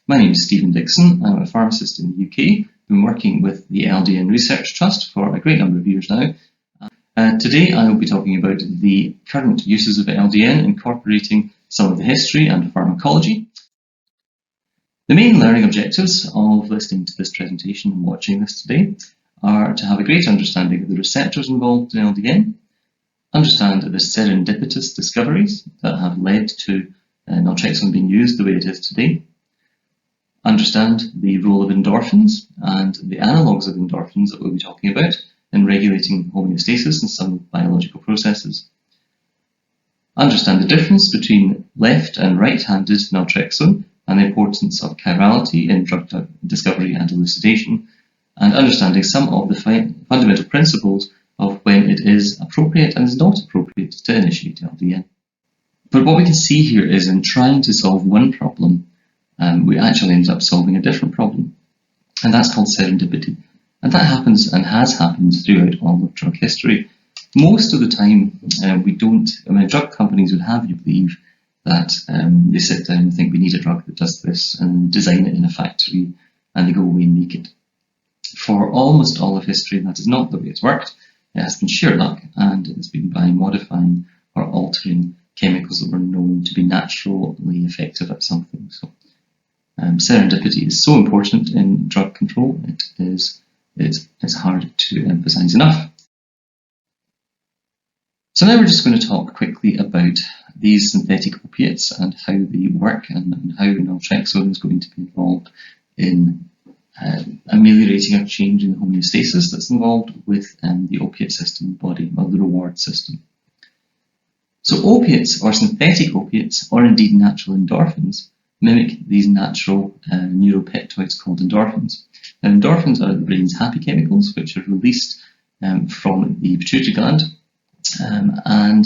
My name is Stephen Dickson. I'm a pharmacist in the UK. I've been working with the LDN Research Trust for a great number of years now. Today I will be talking about the current uses of LDN, incorporating some of the history and pharmacology. The main learning objectives of listening to this presentation and watching this today are to have a great understanding of the receptors involved in LDN, understand the serendipitous discoveries that have led to naltrexone being used the way it is today, understand the role of endorphins and the analogues of endorphins that we'll be talking about in regulating homeostasis and some biological processes, understand the difference between left and right-handed naltrexone and the importance of chirality in drug discovery and elucidation, and understanding some of the fundamental principles of when it is appropriate and is not appropriate to initiate LDN. But what we can see here is in trying to solve one problem, we actually end up solving a different problem, and that's called serendipity. And that happens and has happened throughout all of drug history. Most of the time, drug companies would have you believe that they sit down and think we need a drug that does this and design it in a factory, and they go away and make it. For almost all of history, that is not the way it's worked. It has been sheer luck, and it's been by modifying or altering chemicals that were known to be naturally effective at something. So serendipity is so important in drug control. It's hard to emphasize enough. So now we're just going to talk quickly about these synthetic opiates and how they work and how naltrexone is going to be involved in ameliorating a change in homeostasis that's involved with the opiate system in the body, or the reward system. So opiates, or synthetic opiates, or indeed natural endorphins, mimic these natural neuropeptides called endorphins. Now, endorphins are the brain's happy chemicals, which are released from the pituitary gland, and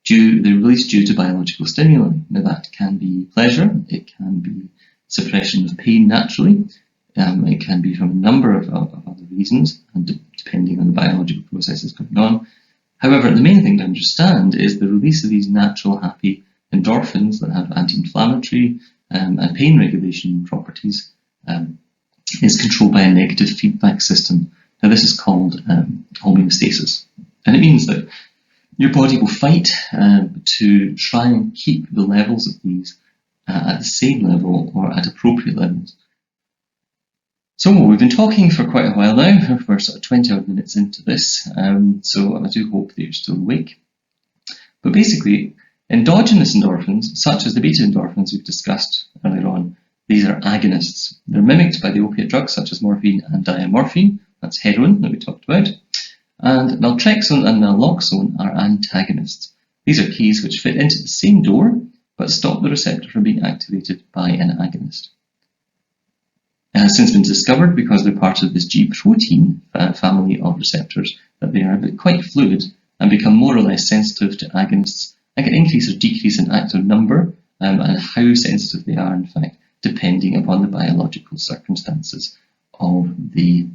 they're released due to biological stimuli. Now, that can be pleasure, it can be suppression of pain naturally, it can be from a number of other reasons, and depending on the biological processes going on. However, the main thing to understand is the release of these natural happy endorphins that have anti-inflammatory and pain regulation properties is controlled by a negative feedback system. Now, this is called homeostasis, and it means that your body will fight to try and keep the levels of these at the same level or at appropriate levels. So we've been talking for quite a while now. We're sort of 20 odd minutes into this, so I do hope that you're still awake. But basically, endogenous endorphins, such as the beta endorphins we've discussed earlier on, these are agonists. They're mimicked by the opiate drugs such as morphine and diamorphine, that's heroin that we talked about, and naltrexone and naloxone are antagonists. These are keys which fit into the same door but stop the receptor from being activated by an agonist. It has since been discovered, because they're part of this G protein family of receptors, that they are quite fluid and become more or less sensitive to agonists and can increase or decrease in active number and how sensitive they are, in fact, depending upon the biological circumstances of the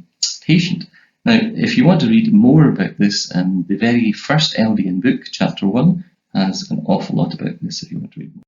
patient. Now, if you want to read more about this, the very first LDN book, chapter 1, has an awful lot about this if you want to read more.